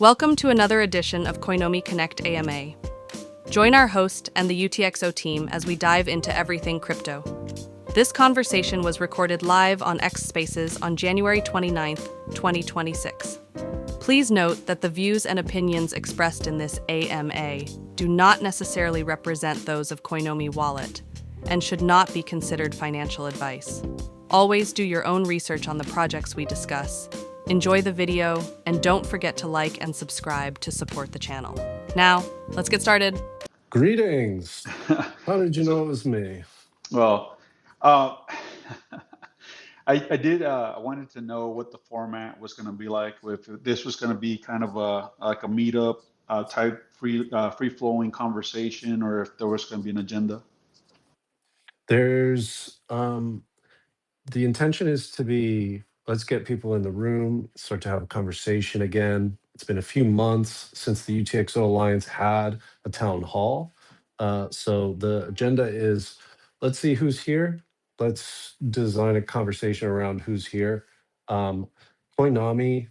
Welcome to another edition of Coinomi Connect AMA. Join our host and the UTXO team as we dive into everything crypto. This conversation was recorded live on X Spaces on January 29th, 2026. Please note that the views and opinions expressed in this AMA do not necessarily represent those of Coinomi Wallet and should not be considered financial advice. Always do your own research on the projects we discuss. Enjoy the video, and don't forget to like and subscribe to support the channel. Now, let's get started. Greetings. How did you know it was me? Well, uh, I wanted to know what the format was going to be like. If this was going to be kind of like a meetup type free flowing conversation, or if there was going to be an agenda. There's the intention is to be, let's get people in the room, start to have a conversation again. It's been a few months since the UTXO Alliance had a town hall. So the agenda is, let's see who's here. Let's design a conversation around who's here. Koinomi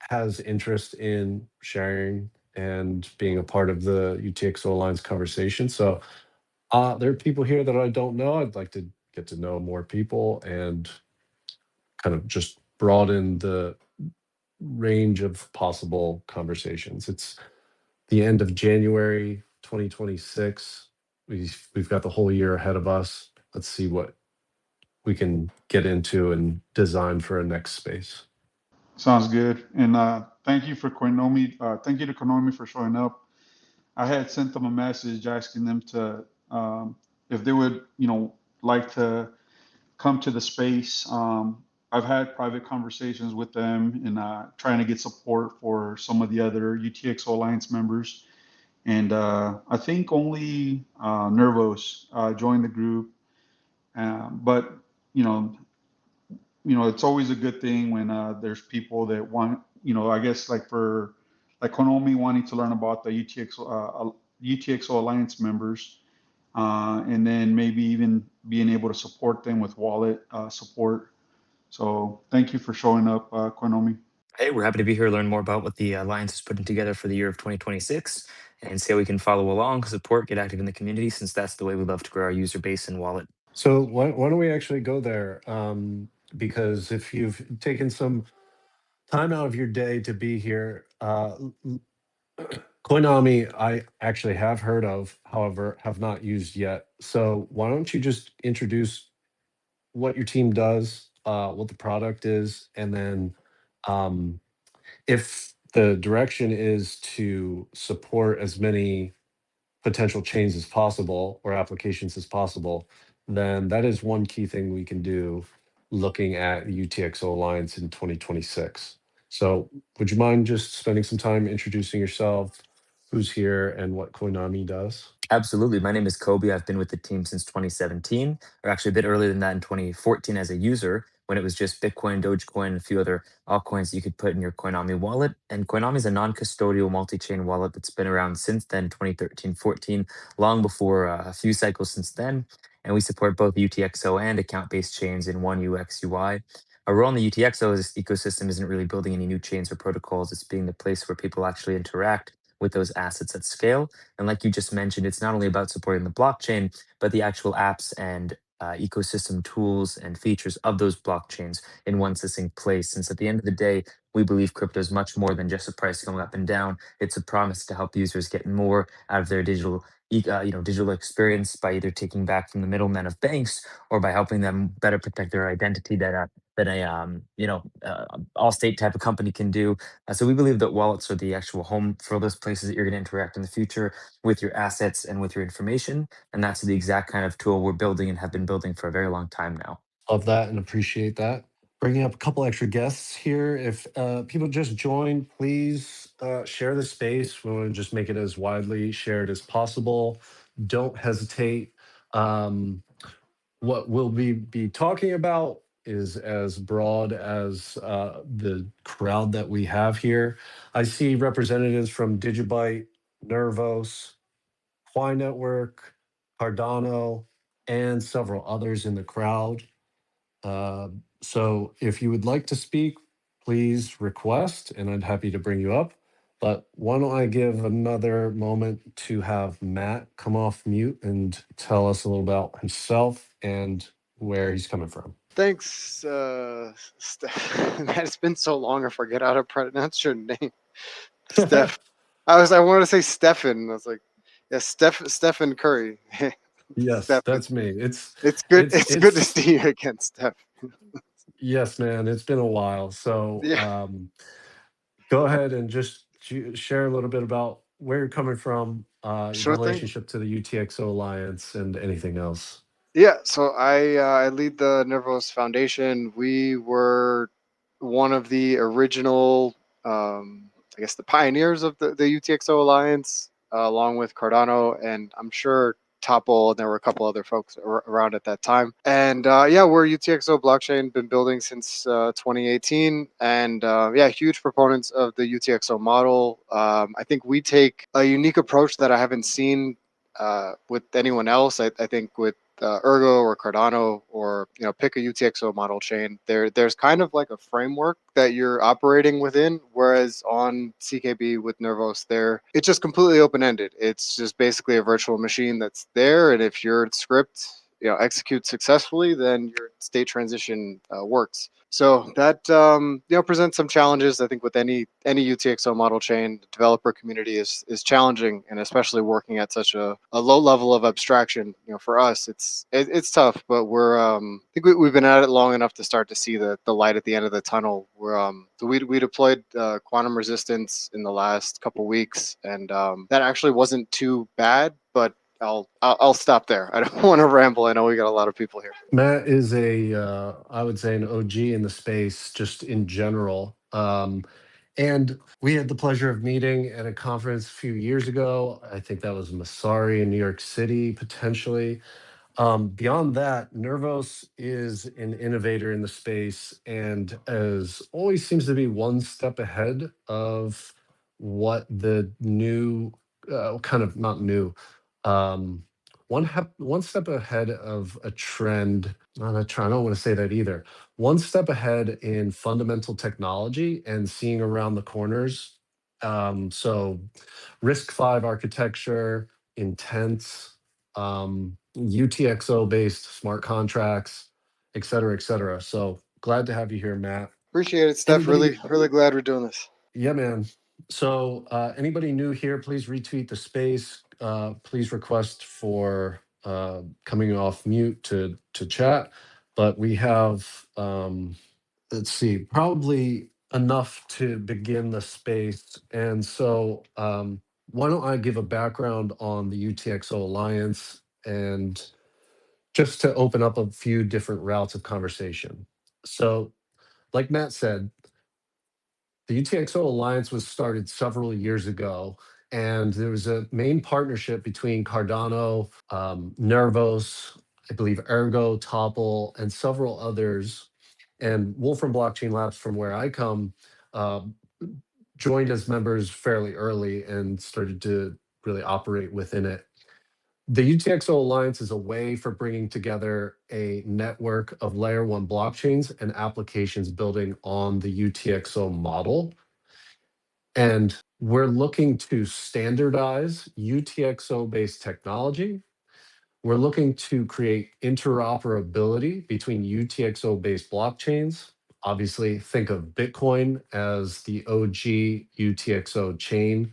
has interest in sharing and being a part of the UTXO Alliance conversation. So there are people here that I don't know. I'd like to get to know more people and kind of just broaden the range of possible conversations. It's the end of January 2026. We've got the whole year ahead of us. Let's see what we can get into and design for a next space. Sounds good. And thank you for Koinomi. Thank you to Koinomi for showing up. I had sent them a message asking them to if they would, like to come to the space. I've had private conversations with them and trying to get support for some of the other UTXO Alliance members. And I think only Nervos joined the group. But you know, it's always a good thing when there's people that want, I guess like Konomi wanting to learn about the UTXO Alliance members, and then maybe even being able to support them with wallet support. So thank you for showing up, Konomi. Hey, we're happy to be here to learn more about what the Alliance is putting together for the year of 2026 and see how we can follow along, support, get active in the community, since that's the way we love to grow our user base and wallet. So why don't we actually go there? Because if you've taken some time out of your day to be here, Coinomi, I actually have heard of, however, have not used yet. So why don't you just introduce what your team does, what the product is, and then um, if the direction is to support as many potential chains as possible or applications as possible, then that is one key thing we can do looking at the UTXO Alliance in 2026. So would you mind just spending some time introducing yourself, who's here, and what Koinami does? Absolutely. My name is Kobe. I've been with the team since 2017, or actually a bit earlier than that in 2014 as a user when it was just Bitcoin, Dogecoin, and a few other altcoins that you could put in your Coinomi wallet. And Coinomi is a non-custodial multi-chain wallet that's been around since then, 2013, 14, long before a few cycles since then. And we support both UTXO and account-based chains in one UX UI. Our role in the UTXO is ecosystem isn't really building any new chains or protocols. It's being the place where people actually interact with those assets at scale. And like you just mentioned, it's not only about supporting the blockchain, but the actual apps and ecosystem tools and features of those blockchains in one succinct place. Since at the end of the day, we believe crypto is much more than just a price going up and down. It's a promise to help users get more out of their digital experience by either taking back from the middlemen of banks or by helping them better protect their identity that a all state type of company can do. So we believe that wallets are the actual home for those places that you're going to interact in the future with your assets and with your information. And that's the exact kind of tool we're building and have been building for a very long time now. Love that and appreciate that. Bringing up a couple extra guests here. If people just joined, please share the space. We want to just make it as widely shared as possible. Don't hesitate. What we'll be talking about is as broad as the crowd that we have here. I see representatives from Digibyte, Nervos, Quai Network, Cardano, and several others in the crowd. So if you would like to speak, please request, and I'm happy to bring you up. But why don't I give another moment to have Matt come off mute and tell us a little about himself and where he's coming from. Thanks, Steph. Man, it's been so long I forget how to pronounce your name. Steph. I wanted to say Stephen. I was like, yeah, Stephen Curry. Yes, Stephen. that's me. It's good. It's good to It's see you again, Steph. yes, man. It's been a while. So Yeah, go ahead and just share a little bit about where you're coming from, your sure thing. relationship to the UTXO Alliance, and anything else. Yeah, so I lead the Nervos Foundation. We were one of the original, I guess, the pioneers of the UTXO Alliance, along with Cardano, and I'm sure Topple, and there were a couple other folks around at that time. And yeah, we're UTXO blockchain, been building since 2018, and yeah, huge proponents of the UTXO model. I think we take a unique approach that I haven't seen with anyone else. I think with Ergo or Cardano, or pick a UTXO model chain, there's kind of like a framework that you're operating within, whereas on CKB with Nervos, it's just completely open ended. It's just basically a virtual machine that's there, and if your script executes successfully, then your state transition works. So that presents some challenges. I think with any UTXO model chain, the developer community is challenging, and especially working at such a low level of abstraction. For us, it's tough, but I think we've been at it long enough to start to see the light at the end of the tunnel. We deployed quantum resistance in the last couple weeks, and that actually wasn't too bad, but I'll stop there. I don't want to ramble. I know we got a lot of people here. Matt is I would say, an OG in the space, just in general. And we had the pleasure of meeting at a conference a few years ago. I think that was Masari in New York City, potentially. Beyond that, Nervos is an innovator in the space and as always seems to be one step ahead of what the new, kind of not new, um, one step ahead of a trend. I don't want to say that either. One step ahead in fundamental technology and seeing around the corners. So RISC-V architecture, intents, UTXO based smart contracts, et cetera, et cetera. So glad to have you here, Matt. Appreciate it, Steph. Anybody? Really glad we're doing this. Yeah, man. So anybody new here, please retweet the space. Please request for coming off mute to chat. But we have, let's see, probably enough to begin the space. And so why don't I give a background on the UTXO Alliance and just to open up a few different routes of conversation. So like Matt said, the UTXO Alliance was started several years ago, and there was a main partnership between Cardano, Nervos, I believe Ergo, Topple, and several others. And Wolfram Blockchain Labs, from where I come, uh, joined as members fairly early and started to really operate within it. The UTXO Alliance is a way for bringing together a network of layer one blockchains and applications building on the UTXO model. And we're looking to standardize UTXO based technology. We're looking to create interoperability between UTXO based blockchains. Obviously, think of Bitcoin as the OG UTXO chain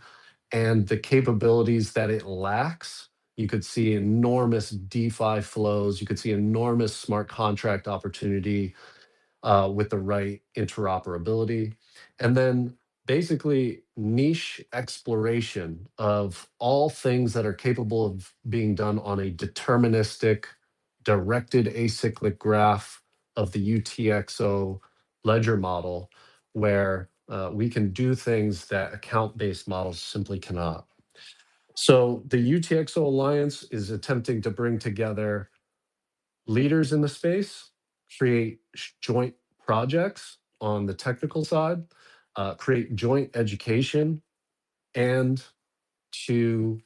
and the capabilities that it lacks. You could see enormous DeFi flows. You could see enormous smart contract opportunity with the right interoperability. And then basically niche exploration of all things that are capable of being done on a deterministic, directed acyclic graph of the UTXO ledger model, where we can do things that account-based models simply cannot. So the UTXO Alliance is attempting to bring together leaders in the space, create joint projects on the technical side, create joint education, and to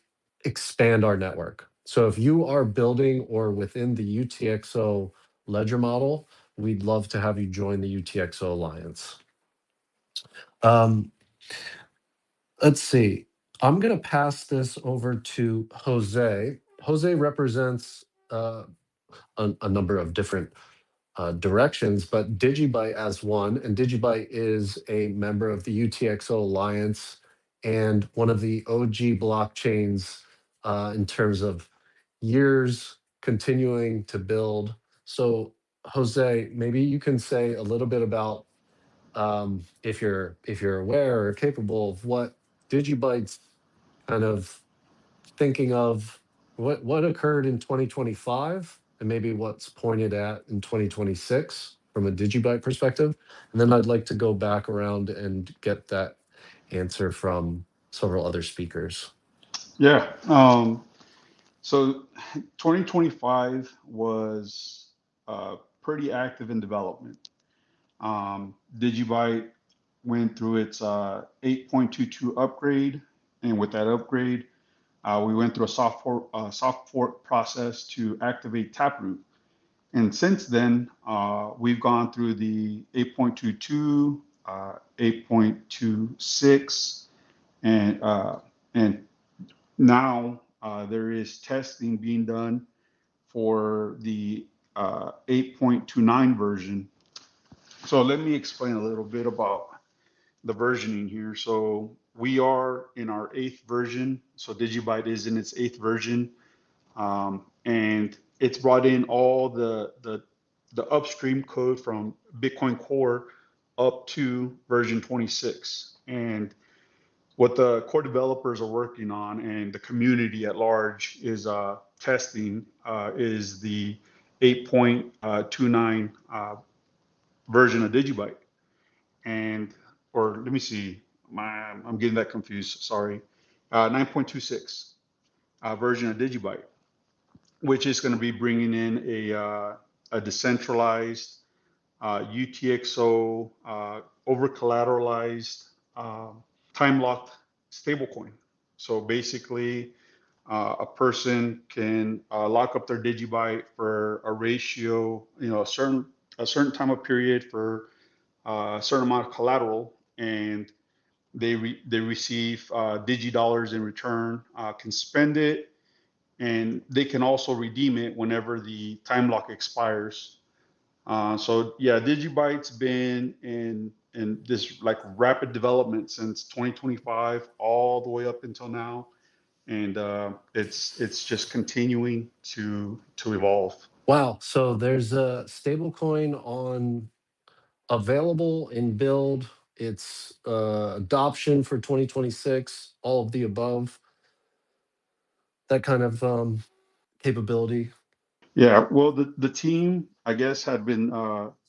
expand our network. So if you are building or within the UTXO ledger model, we'd love to have you join the UTXO Alliance. Um, Let's see. I'm going to pass this over to Jose. Jose represents a number of different directions, but Digibyte as one, and Digibyte is a member of the UTXO Alliance and one of the OG blockchains in terms of years continuing to build. So, Jose, maybe you can say a little bit about if you're aware or capable of what Digibyte's kind of thinking of what occurred in 2025 and maybe what's pointed at in 2026 from a Digibyte perspective. And then I'd like to go back around and get that answer from several other speakers. Yeah. So 2025 was pretty active in development. Digibyte went through its 8.22 upgrade, and with that upgrade, we went through a soft fork process to activate Taproot. And since then, we've gone through the 8.22, 8.26, and now there is testing being done for the 8.29 version. So let me explain a little bit about the versioning here. So we are in our 8th version. So Digibyte is in its 8th version. And it's brought in all the upstream code from Bitcoin Core up to version 26. And what the core developers are working on and the community at large is testing is the 8.29 version of Digibyte. And, or let me see, I'm getting that confused, sorry. 9.26 version of Digibyte, which is going to be bringing in a decentralized UTXO over collateralized time locked stablecoin. So basically, a person can lock up their Digibyte for a ratio, a certain time of period for a certain amount of collateral, and they receive DigiDollars in return, can spend it, and they can also redeem it whenever the time lock expires. So yeah, Digibyte's been in this like rapid development since 2025 all the way up until now, and it's just continuing to evolve. Wow. So there's a stablecoin on available in build. It's adoption for 2026, all of the above, that kind of capability. Yeah, well, the team, I guess, had been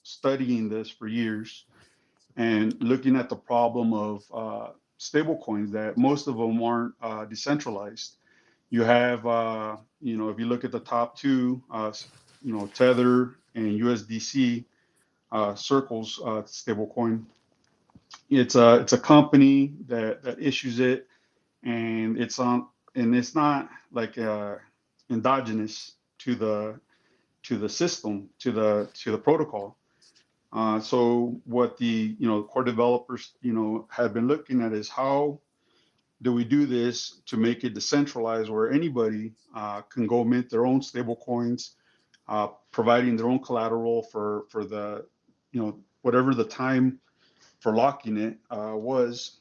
studying this for years and looking at the problem of stable coins, that most of them aren't decentralized. You have, if you look at the top two, Tether and USDC, Circle's stablecoin. It's a company that issues it, and it's not like endogenous to the system, to the protocol. So what the core developers have been looking at is how do we do this to make it decentralized, where anybody can go mint their own stable coins, providing their own collateral for the whatever the time for locking it was,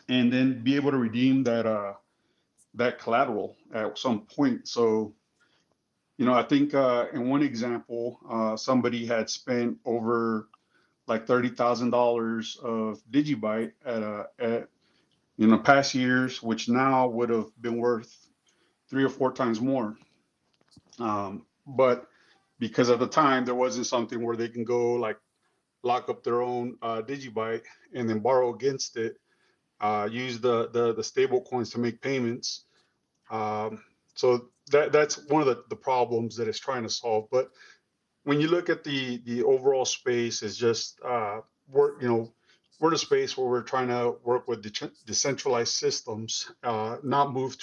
and then be able to redeem that collateral at some point. So I think in one example, somebody had spent over like $30,000 of Digibyte at past years, which now would have been worth 3 or 4 times more. But because at the time there wasn't something where they can go like lock up their own Digibyte and then borrow against it, use the stable coins to make payments. So that's one of the problems that it's trying to solve. But when you look at the overall space, is just we're in a space where we're trying to work with decentralized systems, not move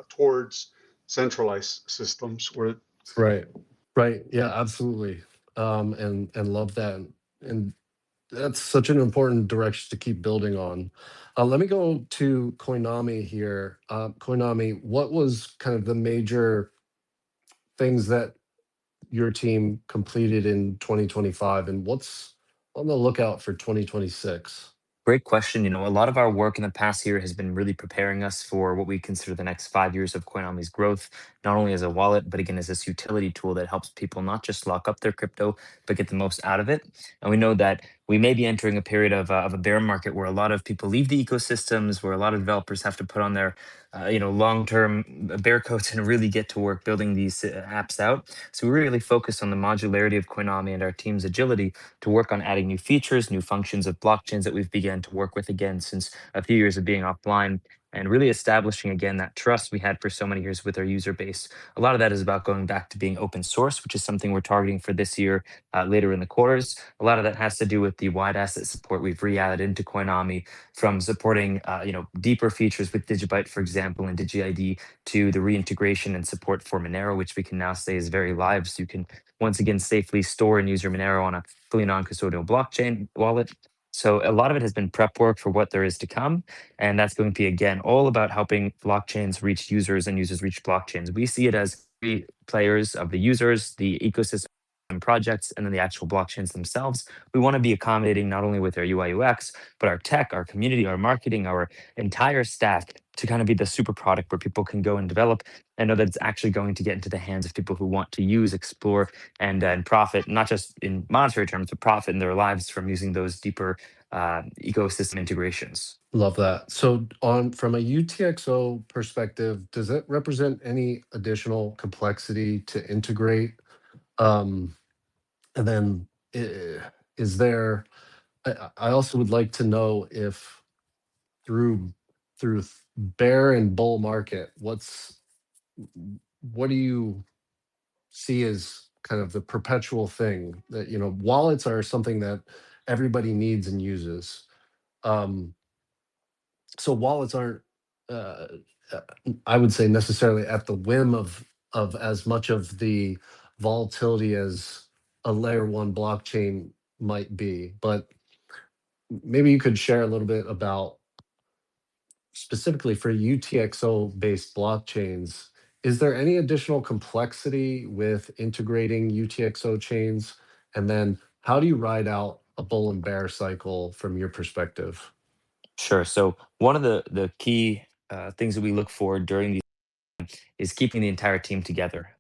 towards centralized systems. Right. Right. Yeah, absolutely. And love that. And That's such an important direction to keep building on. Let me go to Koinami here. Koinami, what was kind of the major things that your team completed in 2025, and what's on the lookout for 2026? Great question. A lot of our work in the past year has been really preparing us for what we consider the next 5 years of Coinomi's growth, not only as a wallet, but again, as this utility tool that helps people not just lock up their crypto, but get the most out of it. And we know that we may be entering a period of a bear market where a lot of people leave the ecosystems, where a lot of developers have to put on their long-term bear coats and really get to work building these apps out. So we really focus on the modularity of Coinomi and our team's agility to work on adding new features, new functions of blockchains that we've began to work with again since a few years of being offline, and really establishing again that trust we had for so many years with our user base. A lot of that is about going back to being open source, which is something we're targeting for this year later in the quarters. A lot of that has to do with the wide asset support we've re-added into Coinomi, from supporting deeper features with Digibyte, for example, and DigiID, to the reintegration and support for Monero, which we can now say is very live. So you can once again safely store and use your Monero on a fully non-custodial blockchain wallet. So a lot of it has been prep work for what there is to come. And that's going to be, again, all about helping blockchains reach users and users reach blockchains. We see it as three players of the users, the ecosystem and projects, and then the actual blockchains themselves. We want to be accommodating not only with our UI UX, but our tech, our community, our marketing, our entire stack to kind of be the super product where people can go and develop and know that it's actually going to get into the hands of people who want to use, explore, and profit, not just in monetary terms, but profit in their lives from using those deeper ecosystem integrations. Love that. So, on from a UTXO perspective, does it represent any additional complexity to integrate? And then, is there? I also would like to know if through bear and bull market, what do you see as kind of the perpetual thing that wallets are something that everybody needs and uses. Um, so wallets aren't, uh, uh, I would say, necessarily at the whim of as much of the volatility as a layer one blockchain might be. But maybe you could share a little bit about, specifically for UTXO based blockchains, is there any additional complexity with integrating UTXO chains? And then how do you ride out a bull and bear cycle from your perspective? Sure. So one of the key things that we look for during these is keeping the entire team together.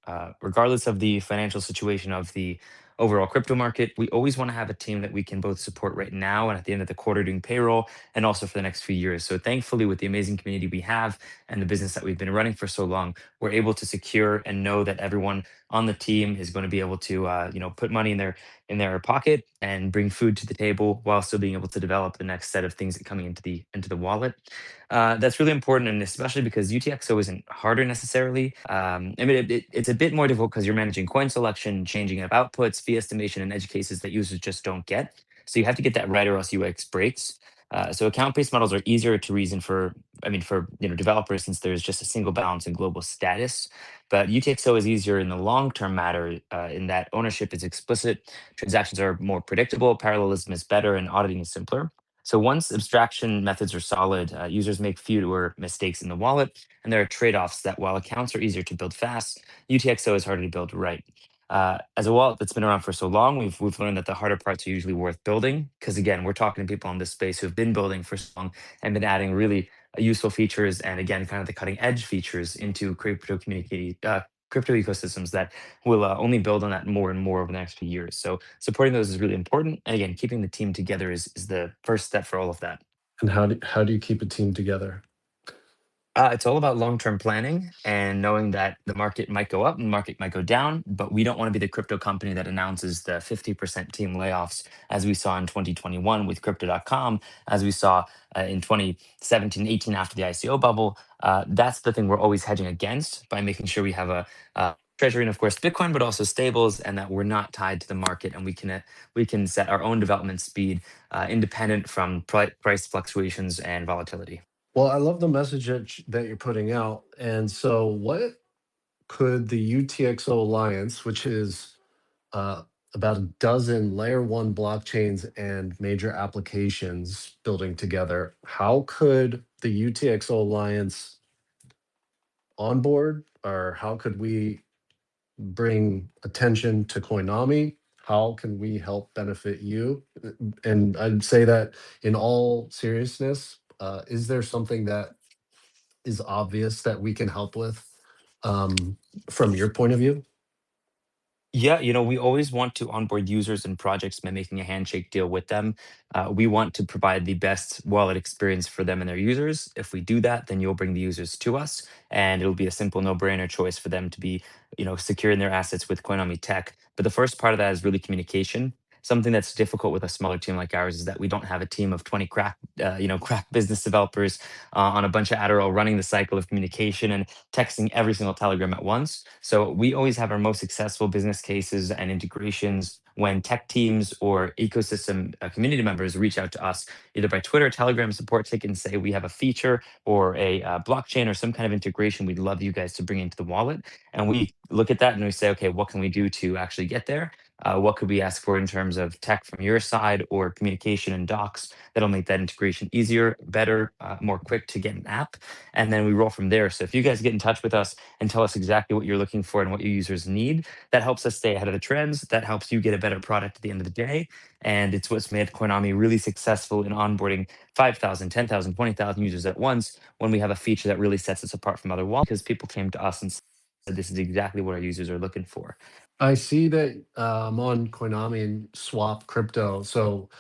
Regardless of the financial situation of the overall crypto market, we always want to have a team that we can both support right now and at the end of the quarter doing payroll, and also for the next few years. So thankfully, with the amazing community we have and the business that we've been running for so long, we're able to secure and know that everyone on the team is going to be able to put money in their pocket and bring food to the table while still being able to develop the next set of things that coming into the wallet. That's really important, and especially because UTXO isn't harder necessarily. I mean, it's a bit more difficult because you're managing coin selection, changing of outputs, fee estimation, and edge cases that users just don't get. So you have to get that right, or else UX breaks. So account-based models are easier to reason for. I mean, for developers, since there's just a single balance and global status. But UTXO is easier in the long-term matter, in that ownership is explicit, transactions are more predictable, parallelism is better, and auditing is simpler. So once abstraction methods are solid, users make fewer mistakes in the wallet, and there are trade-offs that while accounts are easier to build fast, UTXO is harder to build right. As a wallet that's been around for so long, we've learned that the harder parts are usually worth building because again, we're talking to people in this space who've been building for so long and been adding really useful features and again, kind of the cutting edge features into crypto ecosystems that will only build on that more and more over the next few years. So supporting those is really important. And again, keeping the team together is the first step for all of that. And how do you keep a team together? It's all about long-term planning and knowing that the market might go up and the market might go down, but we don't want to be the crypto company that announces the 50% team layoffs as we saw in 2021 with crypto.com, as we saw in 2017, 18 after the ICO bubble. That's the thing we're always hedging against by making sure we have a treasury and of course Bitcoin, but also stables, and that we're not tied to the market and we can set our own development speed independent from price fluctuations and volatility. Well, I love the message that you're putting out. And so, what could the UTXO Alliance, which is about a dozen layer one blockchains and major applications building together. How could the UTXO Alliance onboard, or how could we bring attention to Coinomi? How can we help benefit you? And I'd say that in all seriousness, is there something that is obvious that we can help with um, from your point of view? Yeah, we always want to onboard users and projects by making a handshake deal with them. We want to provide the best wallet experience for them and their users. If we do that, then you'll bring the users to us, and it'll be a simple no-brainer choice for them to be, securing their assets with Coinomi tech. But the first part of that is really communication. Something that's difficult with a smaller team like ours is that we don't have a team of 20 crack business developers on a bunch of Adderall running the cycle of communication and texting every single Telegram at once. So we always have our most successful business cases and integrations when tech teams or ecosystem community members reach out to us either by Twitter, Telegram support ticket and say we have a feature or a blockchain or some kind of integration we'd love you guys to bring into the wallet. And we look at that and we say, okay, what can we do to actually get there? What could we ask for in terms of tech from your side or communication and docs that'll make that integration easier, better, more quick to get an app? And then we roll from there. So if you guys get in touch with us and tell us exactly what you're looking for and what your users need, that helps us stay ahead of the trends. That helps you get a better product at the end of the day. And it's what's made Coinomi really successful in onboarding 5,000, 10,000, 20,000 users at once when we have a feature that really sets us apart from other wallets because people came to us and said, this is exactly what our users are looking for. I see that I'm on Coinomi and swap crypto. So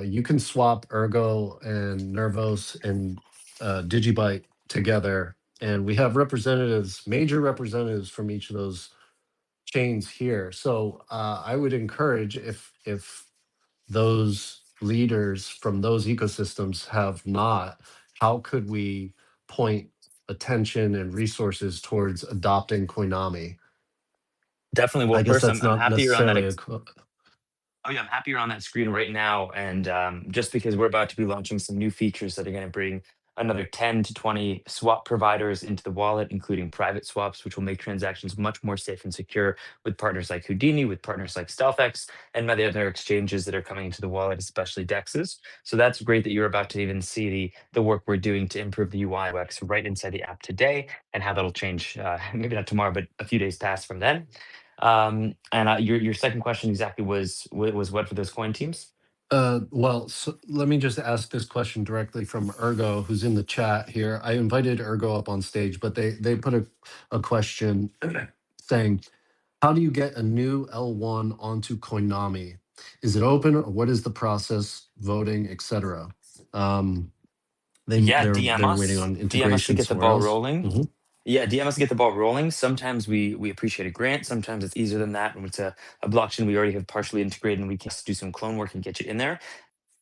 you can swap Ergo and Nervos and Digibyte together. And we have representatives, major representatives from each of those chains here. So I would encourage if those leaders from those ecosystems have not, how could we point attention and resources towards adopting Coinomi? Definitely. Well, I guess first, that's I'm not happy you're on that. necessarily Oh yeah, I'm happy you're on that screen right now. And just because we're about to be launching some new features that are going to bring another 10 to 20 swap providers into the wallet, including private swaps, which will make transactions much more safe and secure with partners like Houdini, with partners like StealthX, and many other exchanges that are coming into the wallet, especially DEXs. So that's great that you're about to even see the work we're doing to improve the UI UX right inside the app today, and how that'll change, maybe not tomorrow, but a few days past from then. And your second question exactly was what for those coin teams? well, so let me just ask this question directly from Ergo, who's in the chat here. I invited Ergo up on stage, but they put a question saying, how do you get a new L1 onto Coinomi? Is it open, or what is the process, voting, etc.? Yeah, DM They're waiting us. on DM us to integration get the somewhere ball else. rolling. Mhm. Yeah, DM us to get the ball rolling. Sometimes we appreciate a grant. Sometimes it's easier than that. When it's a blockchain we already have partially integrated and we can just do some clone work and get you in there.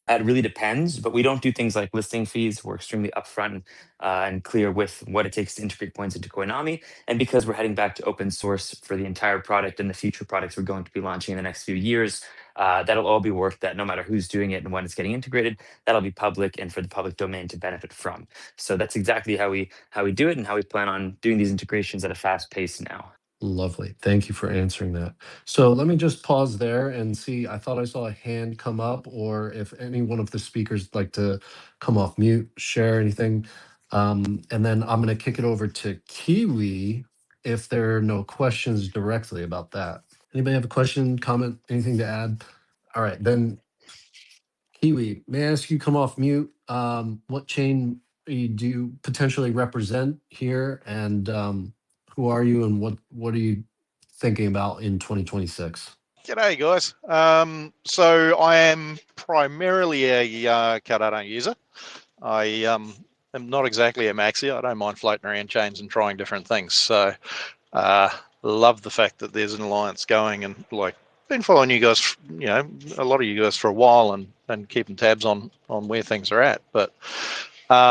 It really depends, but we don't do things like listing fees. We're extremely upfront and clear with what it takes to integrate points into Coinomi. And because we're heading back to open source for the entire product and the future products we're going to be launching in the next few years, that'll all be work that no matter who's doing it and when it's getting integrated, that'll be public and for the public domain to benefit from. So that's exactly how we do it and how we plan on doing these integrations at a fast pace now. Lovely. Thank you for answering that. So let me just pause there and see. I thought I saw a hand come up, or if any one of the speakers like to come off mute, share anything. And then I'm going to kick it over to Kiwi if there are no questions directly about that. Anybody have a question, comment, anything to add? All right, then Kiwi, may I ask you come off mute? What chain do you potentially represent here, and who are you, and what are you thinking about in 2026? G'day, guys. So I am primarily a Cardano user. I am not exactly a maxi. I don't mind floating around chains and trying different things. So love the fact that there's an alliance going, and like been following you guys, a lot of you guys for a while, and keeping tabs on where things are at. But I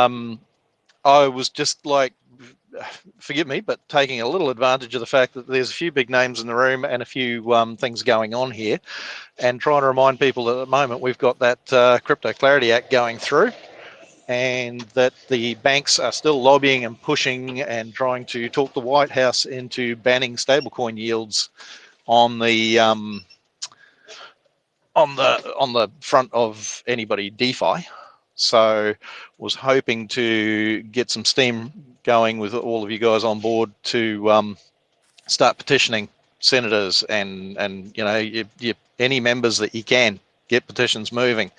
was just like, forgive me, but taking a little advantage of the fact that there's a few big names in the room and a few things going on here, and trying to remind people that at the moment we've got that Crypto Clarity Act going through, and that the banks are still lobbying and pushing and trying to talk the White House into banning stablecoin yields on the on the front of anybody DeFi. So was hoping to get some steam going with all of you guys on board to start petitioning senators and any members that you can, get petitions moving,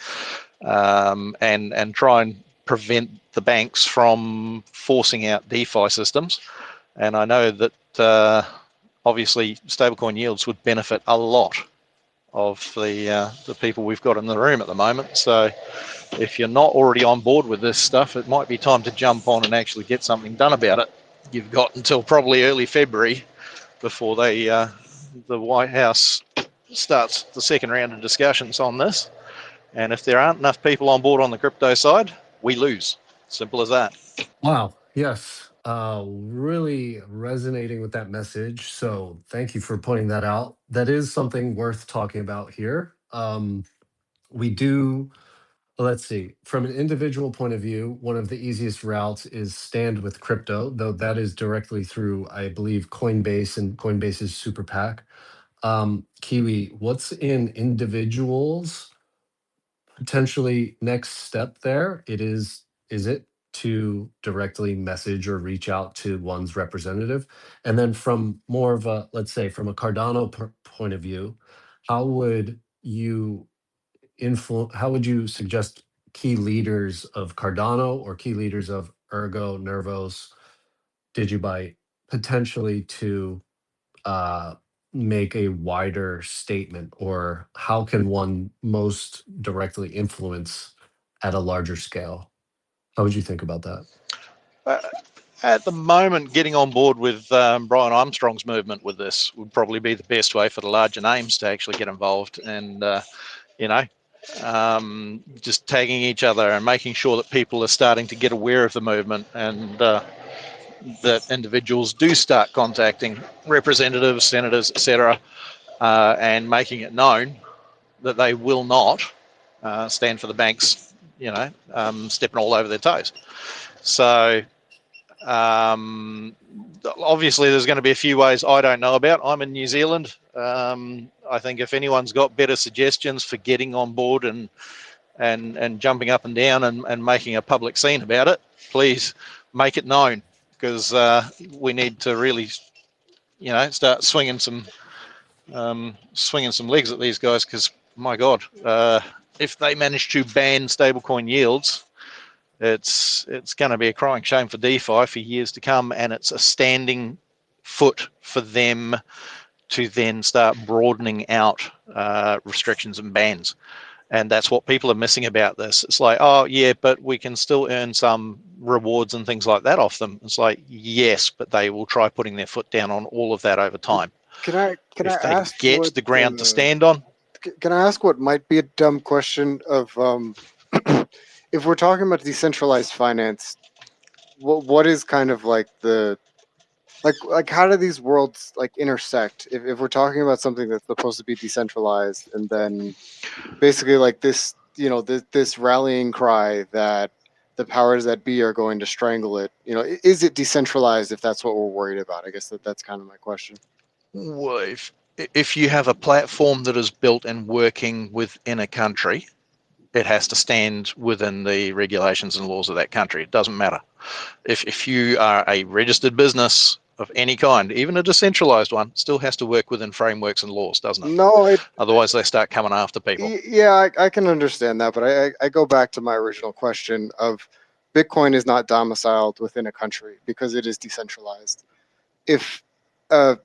and try and prevent the banks from forcing out DeFi systems. And I know that obviously stablecoin yields would benefit a lot of the people we've got in the room at the moment. So if you're not already on board with this stuff, it might be time to jump on and actually get something done about it. You've got until probably early February before the White House starts the second round of discussions on this. And if there aren't enough people on board on the crypto side, we lose. Simple as that. Wow. Yes. Really resonating with that message. So thank you for pointing that out. That is something worth talking about here. We do, let's see, from an individual point of view, one of the easiest routes is Stand with Crypto, though that is directly through, I believe, Coinbase and Coinbase's Super PAC. Kiwi, what's in individuals? Potentially next step there, is it to directly message or reach out to one's representative? And then from more of a, let's say, from a Cardano point of view, how would you how would you suggest key leaders of Cardano or key leaders of Ergo, Nervos, Digibyte potentially to uh, make a wider statement, or how can one most directly influence at a larger scale? How would you think about that? At the moment, getting on board with Brian Armstrong's movement with this would probably be the best way for the larger names to actually get involved, and just tagging each other and making sure that people are starting to get aware of the movement, and that individuals do start contacting representatives, senators, etc., and making it known that they will not stand for the banks, stepping all over their toes. So obviously there's going to be a few ways I don't know about. I'm in New Zealand. I think if anyone's got better suggestions for getting on board and jumping up and down and making a public scene about it, please make it known, because we need to really, start swinging some legs at these guys, because my God, if they manage to ban stablecoin yields, it's going to be a crying shame for DeFi for years to come, and it's a standing foot for them to then start broadening out restrictions and bans. And that's what people are missing about this. It's like, oh yeah, but we can still earn some rewards and things like that off them. It's like, yes, but they will try putting their foot down on all of that over time. Can I ask get what, the ground to stand on? Can I ask what might be a dumb question of if we're talking about decentralized finance, what is kind of like the like how do these worlds like intersect? If we're talking about something that's supposed to be decentralized, and then basically like this, this rallying cry that the powers that be are going to strangle it, is it decentralized if that's what we're worried about? I guess that's kind of my question. Well, if you have a platform that is built and working within a country, it has to stand within the regulations and laws of that country. It doesn't matter. If you are a registered business of any kind, even a decentralized one, still has to work within frameworks and laws, doesn't it? No, otherwise they start coming after people. Yeah, I can understand that, but I go back to my original question of Bitcoin is not domiciled within a country because it is decentralized. If a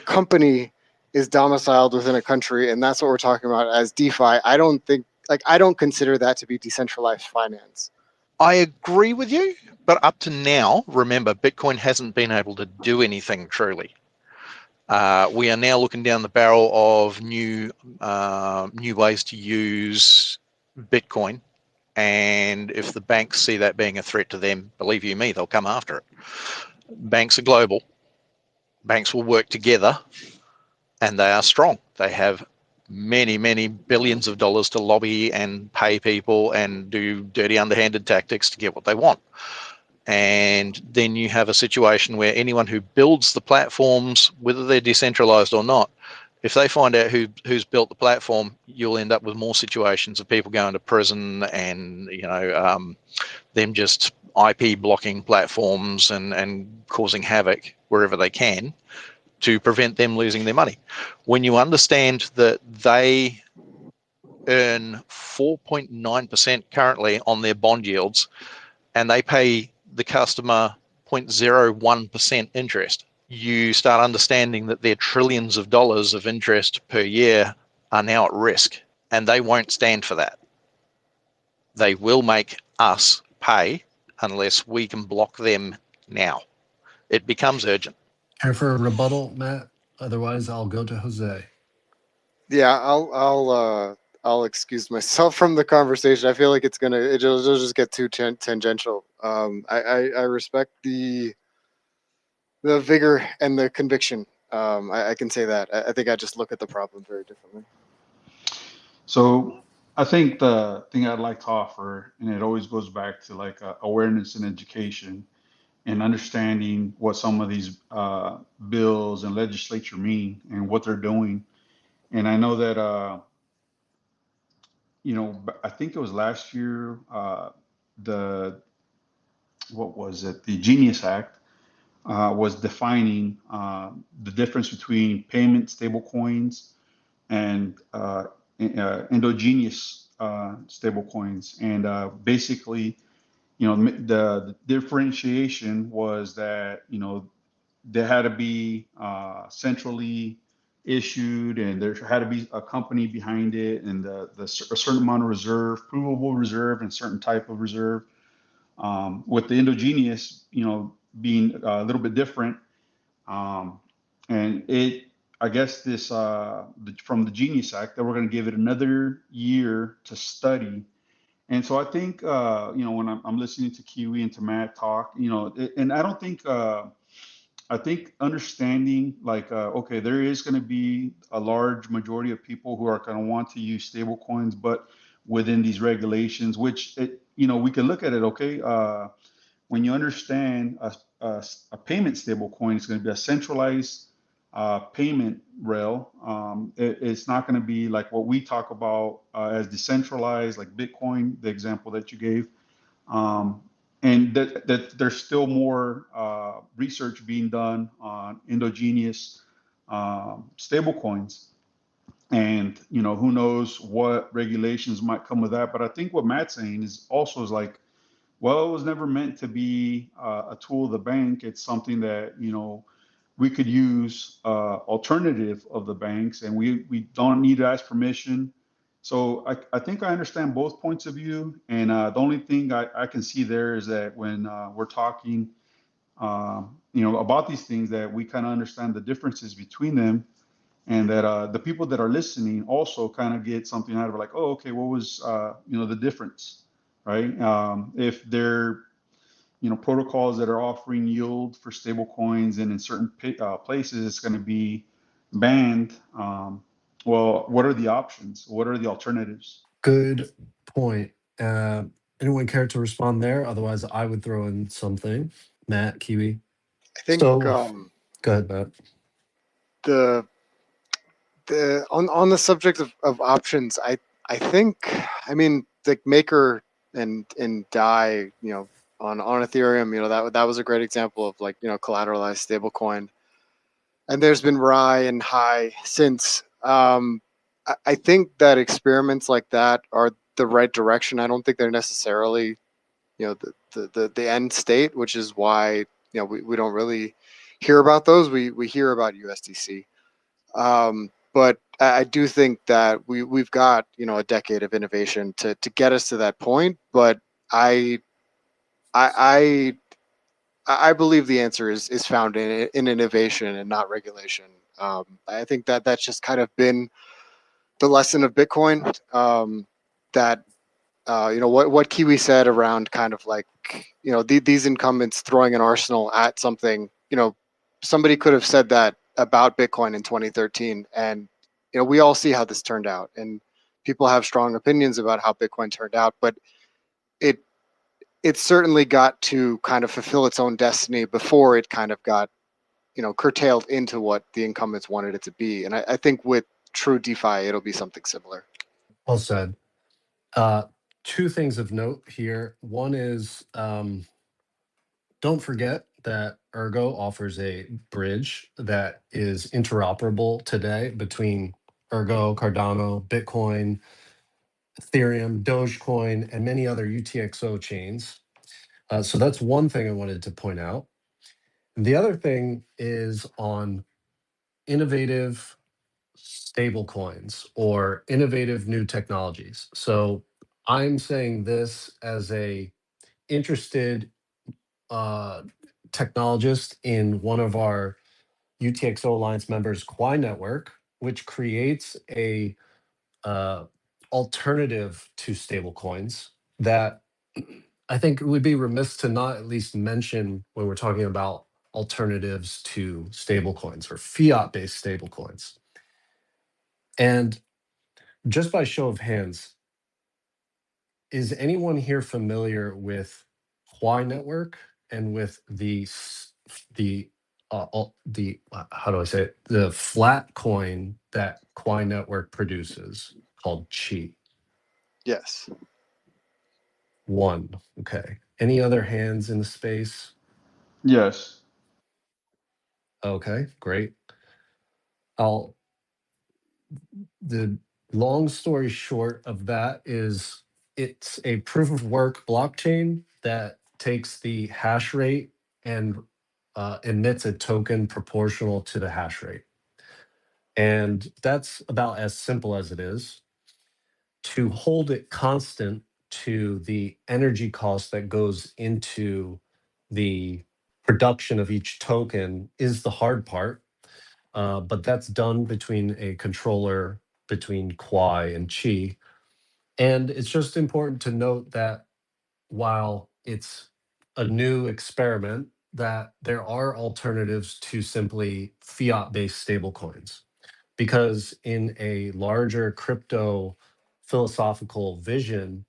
company is domiciled within a country, and that's what we're talking about as DeFi, I don't consider that to be decentralized finance. I agree with you, but up to now, remember, Bitcoin hasn't been able to do anything truly. We are now looking down the barrel of new ways to use Bitcoin, and if the banks see that being a threat to them, believe you me, they'll come after it. Banks are global. Banks will work together, and they are strong. They have many, many billions of dollars to lobby and pay people and do dirty, underhanded tactics to get what they want. And then you have a situation where anyone who builds the platforms, whether they're decentralized or not, If they find out who's built the platform, you'll end up with more situations of people going to prison and them just IP blocking platforms and causing havoc wherever they can to prevent them losing their money. When you understand that they earn 4.9% currently on their bond yields and they pay the customer 0.01% interest, you start understanding that their trillions of dollars of interest per year are now at risk, and they won't stand for that. They will make us pay unless we can block them now. It becomes urgent. Care for a rebuttal, Matt? Otherwise, I'll go to Jose. Yeah, I'll excuse myself from the conversation. I feel like it'll just get too tangential. I respect the vigor and the conviction. I can say that. I think I just look at the problem very differently. So I think the thing I'd like to offer, and it always goes back to like awareness and education and understanding what some of these bills and legislature mean and what they're doing. And I know that, I think it was last year, the Genius Act was defining the difference between payment stablecoins and endogenous stablecoins. And basically, the differentiation was that, they had to be centrally issued, and there had to be a company behind it, and a certain amount of reserve, provable reserve, and certain type of reserve. With the endogenous, being a little bit different, and I guess this from the Genius Act that we're going to give it another year to study. And so I think when I'm listening to Kiwi and to Matt talk, and I don't think. I think understanding okay, there is going to be a large majority of people who are going to want to use stable coins, but within these regulations, which we can look at it. Okay, when you understand a payment stable coin is going to be a centralized payment rail. It's not going to be like what we talk about as decentralized, like Bitcoin, the example that you gave. And that there's still more research being done on endogenous stable coins. And, who knows what regulations might come with that. But I think what Matt's saying is like, well, it was never meant to be a tool of the bank. It's something that, we could use alternative of the banks, and we don't need to ask permission. So I think I understand both points of view. And the only thing I can see there is that when we're talking, about these things, that we kind of understand the differences between them, and that the people that are listening also kind of get something out of it, like, oh, okay, what was, the difference, right? If they're, protocols that are offering yield for stable coins, and in certain places it's going to be banned. Well, what are the options? What are the alternatives? Good point. Anyone care to respond there? Otherwise, I would throw in something. Matt, Kiwi. I think So, go ahead, Matt. the on the subject of options, I think, like Maker and Dai, on Ethereum, that was a great example of collateralized stablecoin. And there's been Rye and High since. I think that experiments like that are the right direction. I don't think they're necessarily, the end state, which is why we don't really hear about those. We hear about USDC. But I do think that we've got a decade of innovation to get us to that point. But I believe the answer is found in innovation and not regulation. I think that's just kind of been the lesson of Bitcoin. That what Kiwi said around kind of like these incumbents throwing an arsenal at something. Somebody could have said that about Bitcoin in 2013, and we all see how this turned out, and people have strong opinions about how Bitcoin turned out, but it certainly got to kind of fulfill its own destiny before it kind of got curtailed into what the incumbents wanted it to be. And I think with true DeFi, it'll be something similar. Well said. Two things of note here. One is don't forget that Ergo offers a bridge that is interoperable today between Ergo, Cardano, Bitcoin, Ethereum, Dogecoin, and many other UTXO chains. So that's one thing I wanted to point out. The other thing is on innovative stable coins or innovative new technologies. So I'm saying this as a interested technologist in one of our UTXO Alliance members, Quai Network, which creates a alternative to stablecoins that I think it would be remiss to not at least mention when we're talking about alternatives to stablecoins or fiat-based stablecoins. And just by show of hands, is anyone here familiar with Quai Network and with how do I say it? The flat coin that Quai Network produces called Chi. Yes. One. Okay. Any other hands in the space? Yes. Okay, great. I'll the long story short of that is it's a proof of work blockchain that takes the hash rate and emits a token proportional to the hash rate. And that's about as simple as it is. To hold it constant to the energy cost that goes into the production of each token is the hard part. But that's done between a controller between Quai and Chi. And it's just important to note that while it's a new experiment, that there are alternatives to simply fiat-based stablecoins. Because in a larger crypto philosophical vision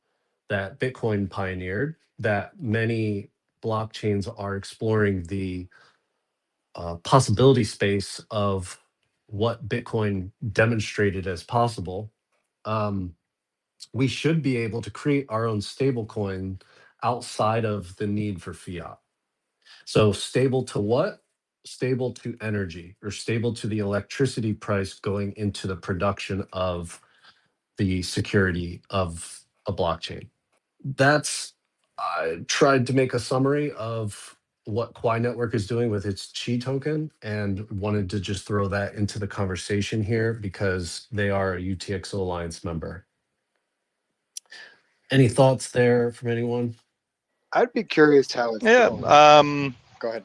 that Bitcoin pioneered, that many blockchains are exploring the possibility space of what Bitcoin demonstrated as possible, um, we should be able to create our own stable coin outside of the need for fiat. So stable to what? Stable to energy or stable to the electricity price going into the production of the security of a blockchain. That's I tried to make a summary of what Quai Network is doing with its Chi token and wanted to just throw that into the conversation here because they are a UTXO Alliance member. Any thoughts there from anyone? I'd be curious how it's Yeah. going. Go ahead.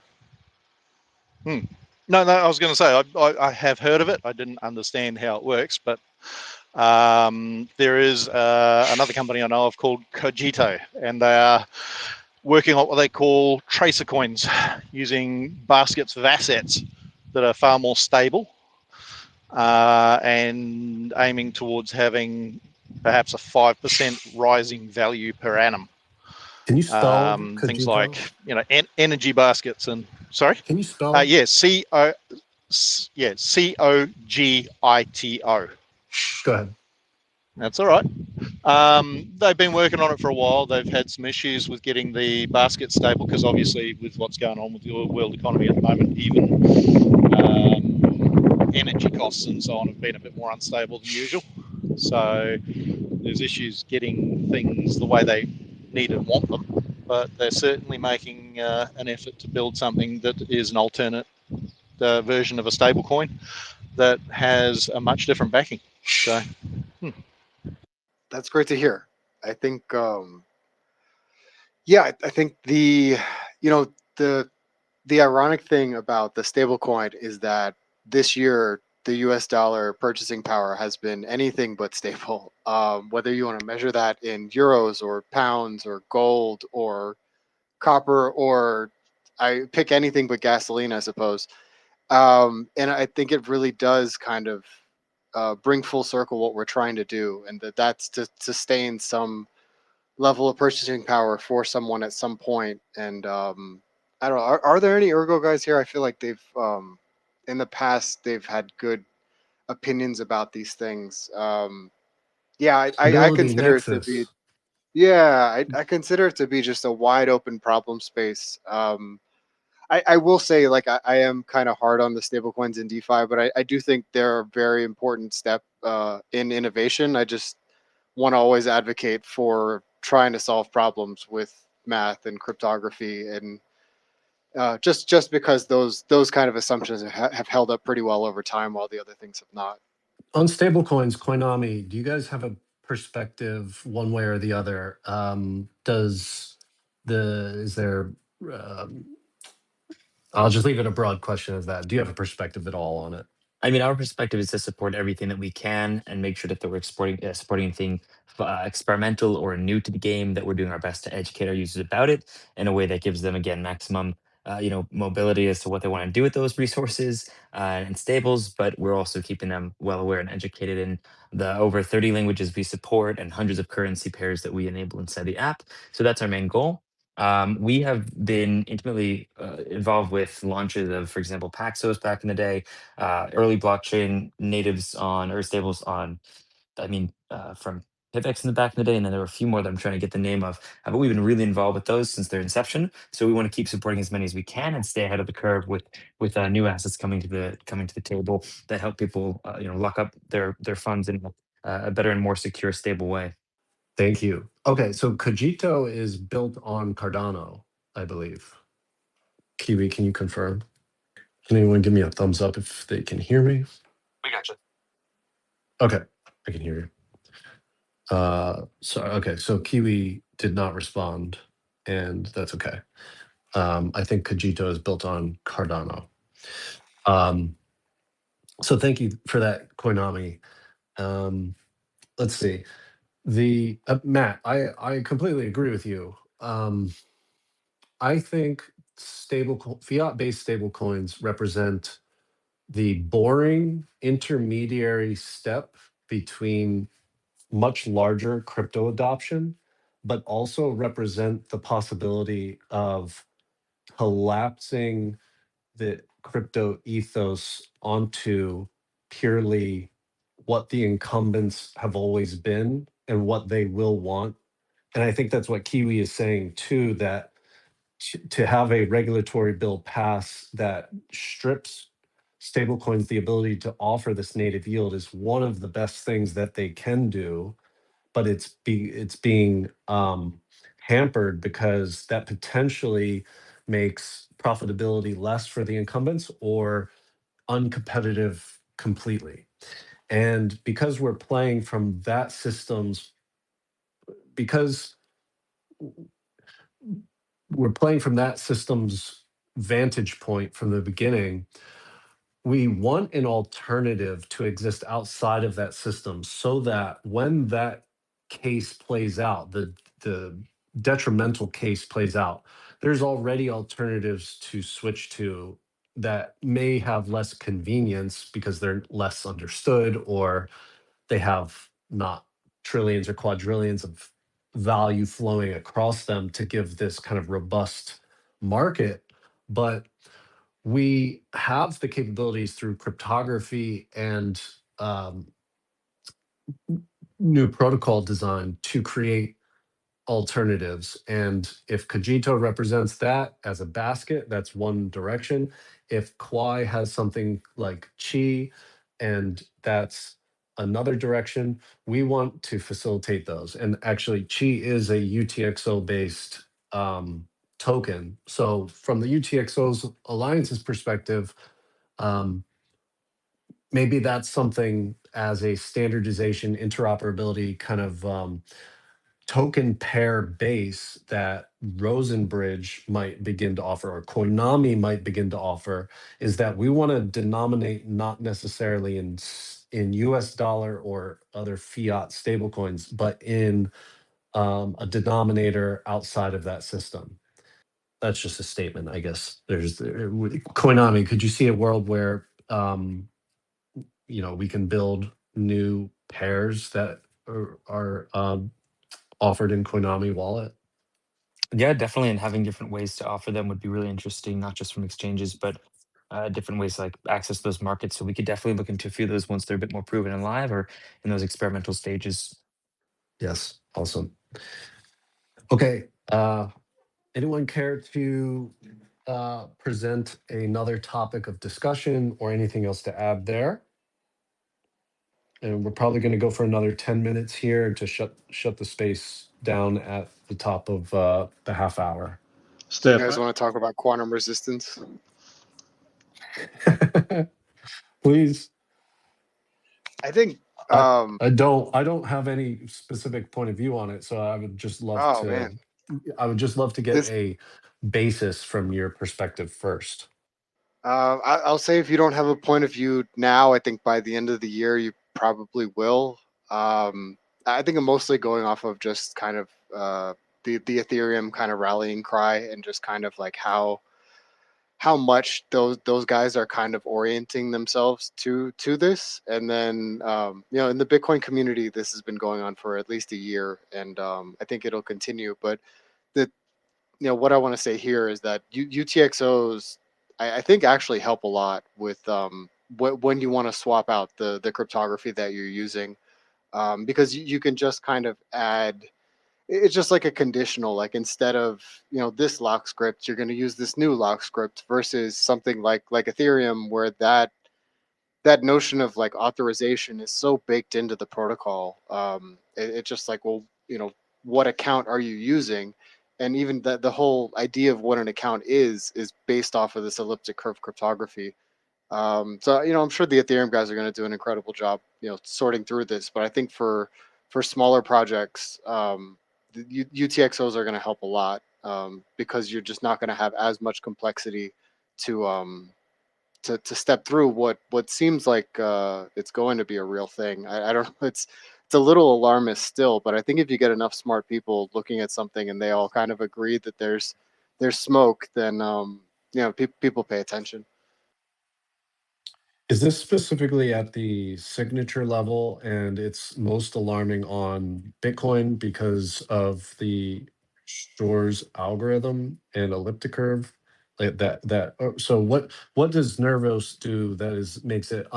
No, I was going to say I have heard of it. I didn't understand how it works, but there is another company I know of called Cogito, and they are working on what they call tracer coins using baskets of assets that are far more stable and aiming towards having perhaps a 5% rising value per annum. Can you spell Things Cogito? like energy baskets and sorry. Can you spell? Yeah, COGITO. Go ahead. That's all right. They've been working on it for a while. They've had some issues with getting the basket stable because obviously with what's going on with the world economy at the moment, even energy costs and so on have been a bit more unstable than usual. So there's issues getting things the way they need and want them. But they're certainly making an effort to build something that is an alternate version of a stable coin that has a much different backing. So That's great to hear. I think, yeah, I think the ironic thing about the stablecoin is that this year the U.S. dollar purchasing power has been anything but stable. Whether you want to measure that in euros or pounds or gold or copper or I pick anything but gasoline, I suppose. And I think it really does kind of bring full circle what we're trying to do, and that's to sustain some level of purchasing power for someone at some point. And I don't know. Are there any Ergo guys here? I feel like they've in the past they've had good opinions about these things. Yeah, I Stability consider it to be. Nexus. Yeah, I consider it to be just a wide open problem space. I will say, like, I am kind of hard on the stablecoins in DeFi, but I do think they're a very important step in innovation. I just want to always advocate for trying to solve problems with math and cryptography, and just because those kind of assumptions have held up pretty well over time, while the other things have not. On stablecoins, Coinomi, do you guys have a perspective one way or the other? Is there, um, I'll just leave it a broad question as that. Do you have a perspective at all on it? I mean, our perspective is to support everything that we can and make sure that we're supporting anything experimental or new to the game, that we're doing our best to educate our users about it in a way that gives them, again, maximum mobility as to what they want to do with those resources and stables. But we're also keeping them well aware and educated in the over 30 languages we support and hundreds of currency pairs that we enable inside the app. So that's our main goal. We have been intimately involved with launches of, for example, Paxos back in the day, early blockchain natives on Earth stables on, from Pivex in the back in the day, and then there were a few more that I'm trying to get the name of. But we've been really involved with those since their inception. So we want to keep supporting as many as we can and stay ahead of the curve with new assets coming to the table that help people lock up their funds in a better and more secure, stable way. Thank you. Okay, so Cogito is built on Cardano, I believe. Kiwi, can you confirm? Can anyone give me a thumbs up if they can hear me? We got you. Okay, I can hear you. So Kiwi did not respond, and that's okay. I think Cogito is built on Cardano. So thank you for that, Koinami. Let's see. Matt, I completely agree with you. I think fiat-based stable coins represent the boring intermediary step between much larger crypto adoption, but also represent the possibility of collapsing the crypto ethos onto purely what the incumbents have always been and what they will want. And I think that's what Kiwi is saying too, that to have a regulatory bill pass that strips stablecoins the ability to offer this native yield is one of the best things that they can do, but it's being hampered because that potentially makes profitability less for the incumbents or uncompetitive completely. And because we're playing from that because we're playing from that system's vantage point from the beginning, we want an alternative to exist outside of that system so that when that case plays out, the detrimental case plays out, there's already alternatives to switch to that may have less convenience because they're less understood or they have not trillions or quadrillions of value flowing across them to give this kind of robust market. But we have the capabilities through cryptography and new protocol design to create alternatives. And if Cogito represents that as a basket, that's one direction. If Kwai has something like Chi, and that's another direction, we want to facilitate those. And actually, Chi is a UTXO based token. So from the UTXO's alliance's perspective, um, maybe that's something as a standardization interoperability kind of token pair base that Rosenbridge might begin to offer or Koinami might begin to offer, is that we want to denominate not necessarily in US dollar or other fiat stablecoins, but in a denominator outside of that system. That's just a statement, I guess. Koinami, could you see a world where we can build new pairs that are offered in Koinami Wallet? Yeah, definitely. And having different ways to offer them would be really interesting, not just from exchanges, but different ways to like access those markets. So we could definitely look into a few of those once they're a bit more proven and live or in those experimental stages. Yes, awesome. Okay, anyone care to present another topic of discussion or anything else to add there? And we're probably going to go for another 10 minutes here to shut the space down at the top of the half hour. You Steph, guys want to talk about quantum resistance? Please. I think. I don't have any specific point of view on it, so I would just love Oh to man, get this. a basis from your perspective first. I'll say if you don't have a point of view now, I think by the end of the year you probably will. I think I'm mostly going off of just kind of the Ethereum kind of rallying cry and just kind of like how much those guys are kind of orienting themselves to this. And then in the Bitcoin community, this has been going on for at least a year, and I think it'll continue. But the what I want to say here is that UTXOs, I think, actually help a lot with when you want to swap out the cryptography that you're using, because you can just kind of add. It's just like a conditional, like instead of this lock script, you're going to use this new lock script versus something like Ethereum, where that notion of like authorization is so baked into the protocol. It's just like, well, what account are you using? And even the whole idea of what an account is based off of this elliptic curve cryptography. So I'm sure the Ethereum guys are going to do an incredible job, sorting through this. But I think for smaller projects, the UTXOs are going to help a lot, because you're just not going to have as much complexity to to step through what seems like it's going to be a real thing. I don't know. It's a little alarmist still, but I think if you get enough smart people looking at something and they all kind of agree that there's smoke, then people pay attention. Is this specifically at the signature level, and it's most alarming on Bitcoin because of the Shor's algorithm and elliptic curve? Like so what does Nervos do that makes it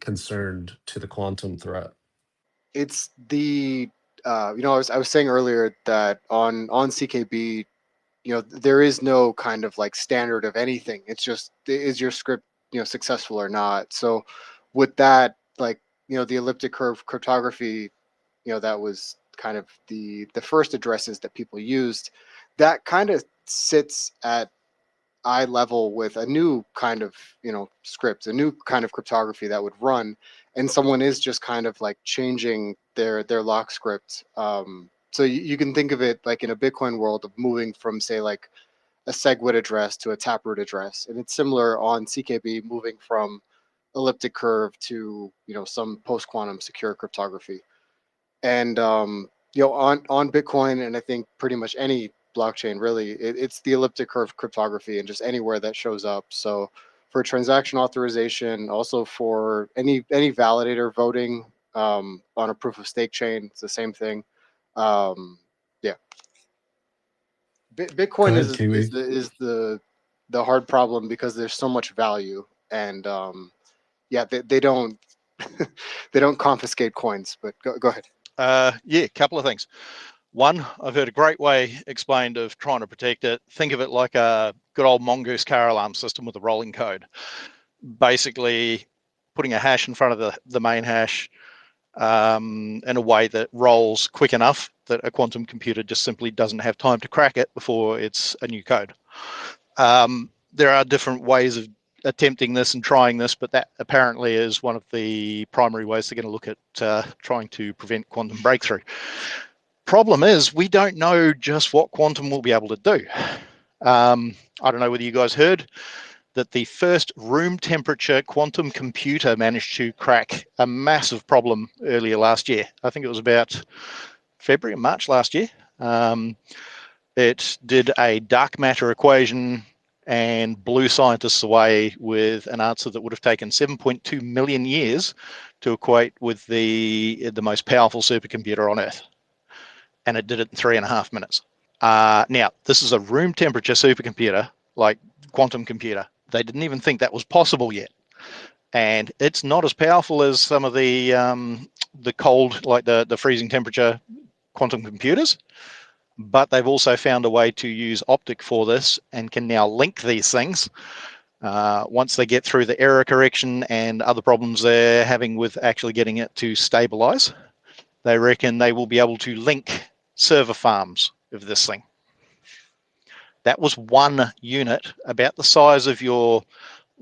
concerned to the quantum threat? It's the I was saying earlier that on CKB, there is no kind of like standard of anything. It's just, is your script successful or not. So with that, like, the elliptic curve cryptography, that was kind of the first addresses that people used, that kind of sits at eye level with a new kind of script, a new kind of cryptography that would run, and someone is just kind of like changing their lock script. So you can think of it like in a Bitcoin world of moving from, say, like a SegWit address to a Taproot address, and it's similar on CKB, moving from elliptic curve to some post quantum secure cryptography. And on Bitcoin, and I think pretty much any blockchain really, it's the elliptic curve cryptography, and just anywhere that shows up. So for transaction authorization, also for any validator voting on a proof of stake chain, it's the same thing. Yeah, Go Bitcoin ahead, is Kiwi. the hard problem, because there's so much value, and yeah, they don't they don't confiscate coins. But go ahead. Yeah, a couple of things. One, I've heard a great way explained of trying to protect it. Think of it like a good old mongoose car alarm system with a rolling code. Basically, putting a hash in front of the main hash in a way that rolls quick enough that a quantum computer just simply doesn't have time to crack it before it's a new code. There are different ways of attempting this and trying this, but that apparently is one of the primary ways they're going to look at trying to prevent quantum breakthrough. Problem is, we don't know just what quantum will be able to do. I don't know whether you guys heard that the first room temperature quantum computer managed to crack a massive problem earlier last year. I think it was about February or March last year. It did a dark matter equation and blew scientists away with an answer that would have taken 7.2 million years to equate with the most powerful supercomputer on Earth. And it did it in 3.5 minutes. Now, this is a room temperature supercomputer, like quantum computer. They didn't even think that was possible yet. And it's not as powerful as some of the cold, like the freezing temperature quantum computers, but they've also found a way to use optic for this and can now link these things. Once they get through the error correction and other problems they're having with actually getting it to stabilize, they reckon they will be able to link server farms of this thing. That was one unit about the size of your,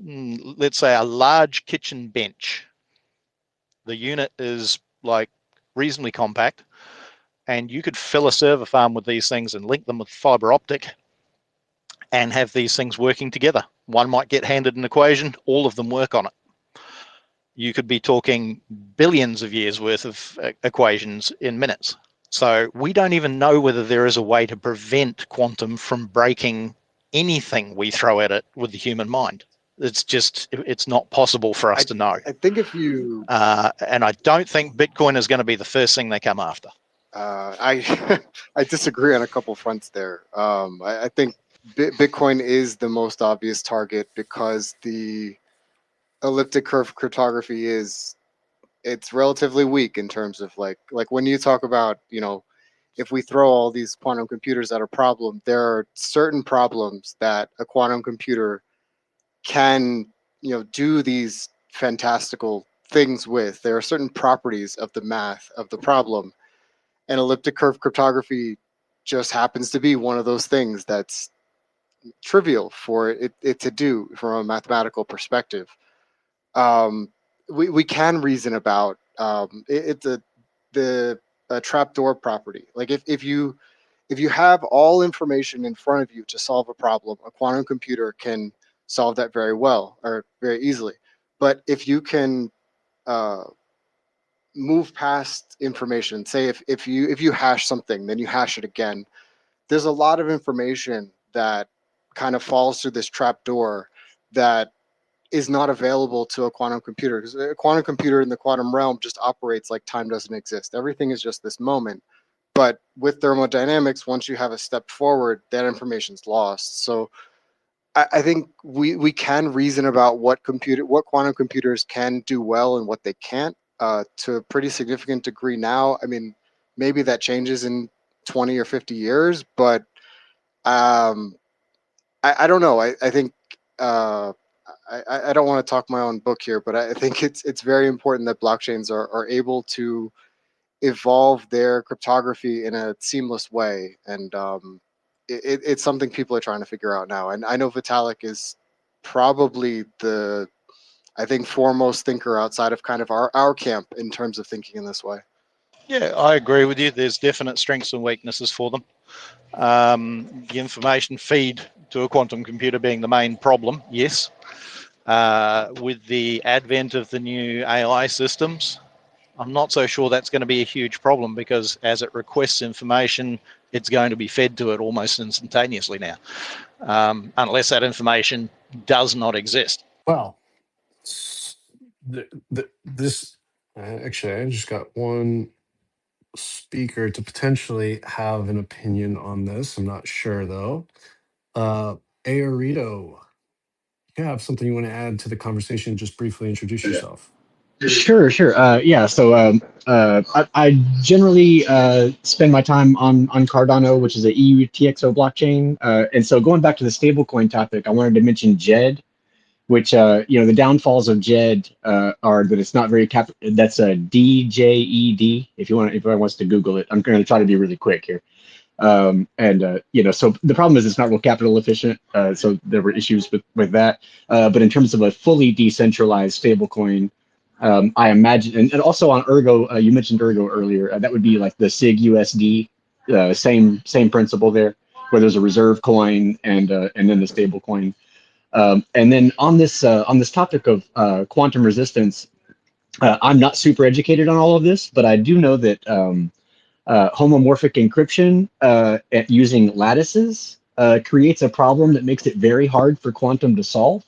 let's say, a large kitchen bench. The unit is like reasonably compact, and you could fill a server farm with these things and link them with fiber optic and have these things working together. One might get handed an equation, all of them work on it. You could be talking billions of years worth of equations in minutes. So we don't even know whether there is a way to prevent quantum from breaking anything we throw at it with the human mind. It's not possible for us to know. I think if you... and I don't think Bitcoin is going to be the first thing they come after. I disagree on a couple fronts there. I think Bitcoin is the most obvious target because the elliptic curve cryptography it's relatively weak in terms of like when you talk about, if we throw all these quantum computers at a problem, there are certain problems that a quantum computer can, do these fantastical things with. There are certain properties of the math of the problem, and elliptic curve cryptography just happens to be one of those things that's trivial for it to do from a mathematical perspective. We can reason about the trapdoor property. Like if you have all information in front of you to solve a problem, a quantum computer can solve that very well or very easily. But if you can move past information, say if you hash something, then you hash it again, there's a lot of information that kind of falls through this trapdoor that is not available to a quantum computer, because a quantum computer in the quantum realm just operates like time doesn't exist. Everything is just this moment. But with thermodynamics, once you have a step forward, that information's lost. So I think we can reason about what quantum computers can do well and what they can't to a pretty significant degree now. I mean, maybe that changes in 20 or 50 years, but I don't know. I think I don't want to talk my own book here, but I think it's very important that blockchains are able to evolve their cryptography in a seamless way, and it's something people are trying to figure out now. And I know Vitalik is probably the, I think, foremost thinker outside of kind of our camp in terms of thinking in this way. Yeah, I agree with you. There's definite strengths and weaknesses for them. The information feed to a quantum computer being the main problem, yes. With the advent of the new AI systems, I'm not so sure that's going to be a huge problem, because as it requests information, it's going to be fed to it almost instantaneously now, unless that information does not exist. Well, this actually, I just got one speaker to potentially have an opinion on this. I'm not sure though. Aorito, you have something you want to add to the conversation? Just briefly introduce yourself. Sure. Yeah. So I generally spend my time on Cardano, which is a UTXO blockchain. And so going back to the stablecoin topic, I wanted to mention JED, which the downfalls of JED are that it's not very that's a DJED. If anyone wants to Google it, I'm going to try to be really quick here. So the problem is it's not real capital efficient. So there were issues with that. But in terms of a fully decentralized stablecoin, I imagine, and also on Ergo, you mentioned Ergo earlier. That would be like the SIG USD, same principle there, where there's a reserve coin and then the stable coin. And then on this topic of quantum resistance, I'm not super educated on all of this, but I do know that homomorphic encryption using lattices creates a problem that makes it very hard for quantum to solve.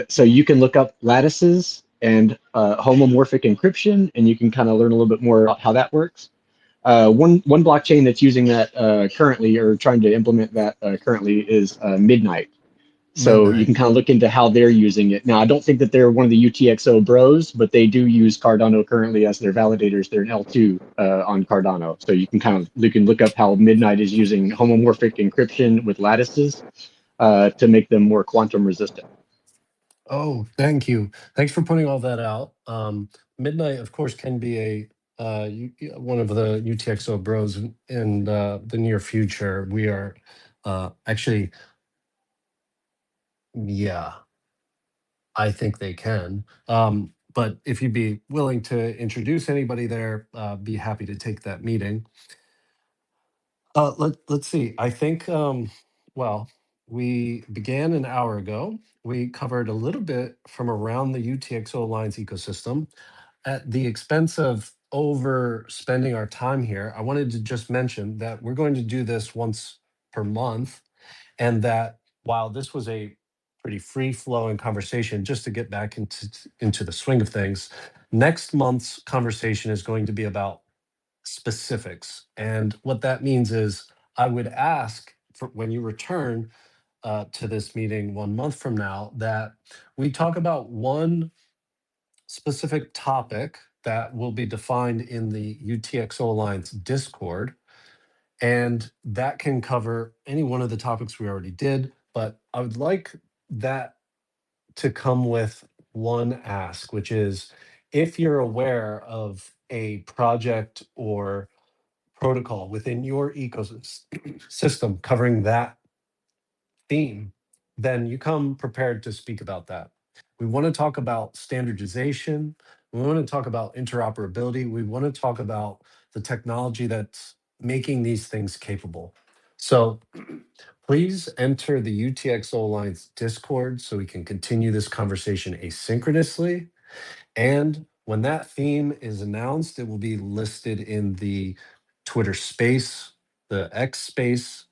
So you can look up lattices and homomorphic encryption, and you can kind of learn a little bit more about how that works. One blockchain that's using that currently, or trying to implement that currently, is Midnight. So you can Midnight. kind of look into how they're using it. Now, I don't think that they're one of the UTXO bros, but they do use Cardano currently as their validators. They're an L2 on Cardano. So you can look up how Midnight is using homomorphic encryption with lattices to make them more quantum resistant. Oh, thank you. Thanks for pointing all that out. Midnight, of course, can be one of the UTXO bros in the near future. We are actually, yeah, I think they can. But if you'd be willing to introduce anybody there, be happy to take that meeting. Let's see. I think, well, we began an hour ago. We covered a little bit from around the UTXO Alliance ecosystem. At the expense of overspending our time here, I wanted to just mention that we're going to do this once per month, and that while this was a pretty free-flowing conversation, just to get back into the swing of things, next month's conversation is going to be about specifics. And what that means is I would ask for when you return to this meeting 1 month from now that we talk about one specific topic that will be defined in the UTXO Alliance Discord. And that can cover any one of the topics we already did. But I would like that to come with one ask, which is if you're aware of a project or protocol within your ecosystem covering that theme, then you come prepared to speak about that. We want to talk about standardization. We want to talk about interoperability. We want to talk about the technology that's making these things capable. So please enter the UTXO Alliance Discord so we can continue this conversation asynchronously. And when that theme is announced, it will be listed in the Twitter space, the X space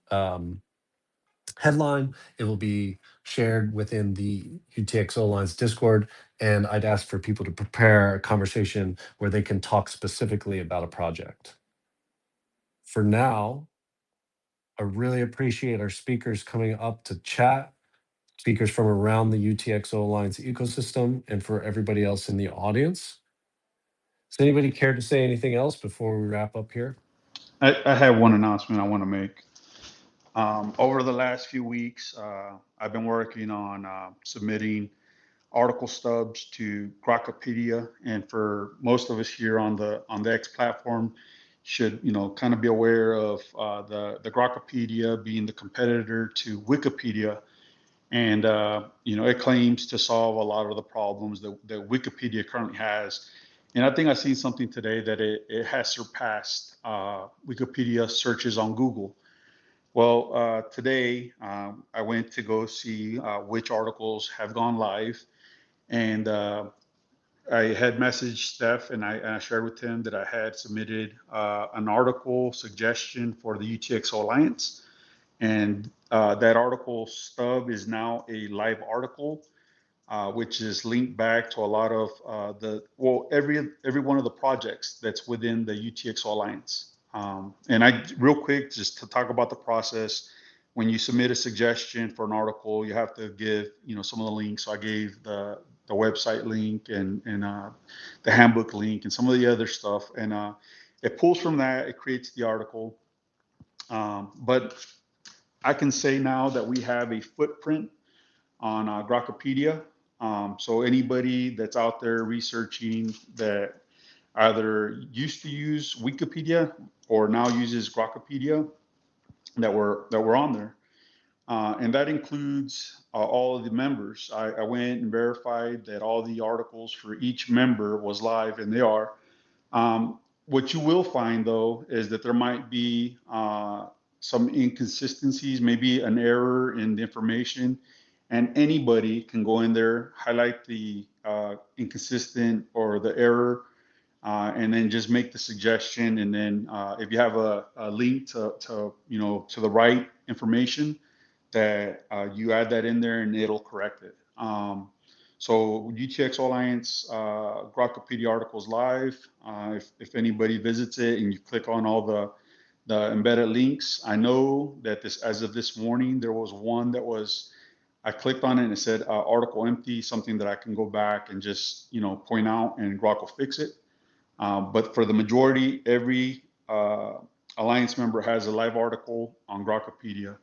headline. It will be shared within the UTXO Alliance Discord. And I'd ask for people to prepare a conversation where they can talk specifically about a project. For now, I really appreciate our speakers coming up to chat, speakers from around the UTXO Alliance ecosystem, and for everybody else in the audience. Does anybody care to say anything else before we wrap up here? I have one announcement I want to make. Over the last few weeks, I've been working on submitting article stubs to Grokpedia, and for most of us here on the X platform, should kind of be aware of the Grokpedia being the competitor to Wikipedia, and it claims to solve a lot of the problems that Wikipedia currently has. And I think I've seen something today that it has surpassed Wikipedia searches on Google. Well, today I went to go see which articles have gone live, and I had messaged Steph, and I shared with him that I had submitted an article suggestion for the UTXO Alliance, and that article stub is now a live article, which is linked back to a lot of every one of the projects that's within the UTXO Alliance. And real quick, just to talk about the process. When you submit a suggestion for an article, you have to give some of the links. So I gave the website link and the handbook link and some of the other stuff, and it pulls from that. It creates the article, but I can say now that we have a footprint on Grokpedia. So anybody that's out there researching that either used to use Wikipedia or now uses Grokpedia, that we're on there, and that includes all of the members. I went and verified that all the articles for each member was live, and they are. What you will find though is that there might be some inconsistencies, maybe an error in the information, and anybody can go in there, highlight the inconsistent or the error, and then just make the suggestion. And then if you have a link to the right information, that you add that in there and it'll correct it. So UTXO Alliance Grokkopedia articles live. If anybody visits it and you click on all the embedded links, I know that as of this morning, there was one that was, I clicked on it and it said article empty, something that I can go back and just point out and Grok will fix it. But for the majority, every Alliance member has a live article on Grokkopedia.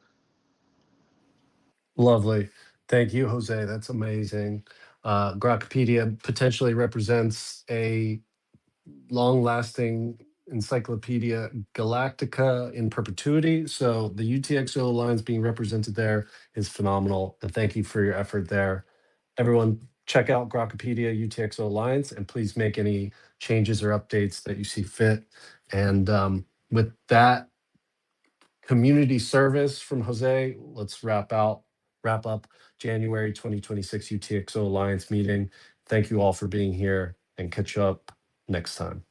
Lovely. Thank you, Jose. That's amazing. Grokkopedia potentially represents a long-lasting Encyclopedia Galactica in perpetuity. So the UTXO Alliance being represented there is phenomenal. And thank you for your effort there. Everyone, check out Grokkopedia UTXO Alliance and please make any changes or updates that you see fit. And with that community service from Jose, let's wrap up January 2026 UTXO Alliance meeting. Thank you all for being here and catch you up next time.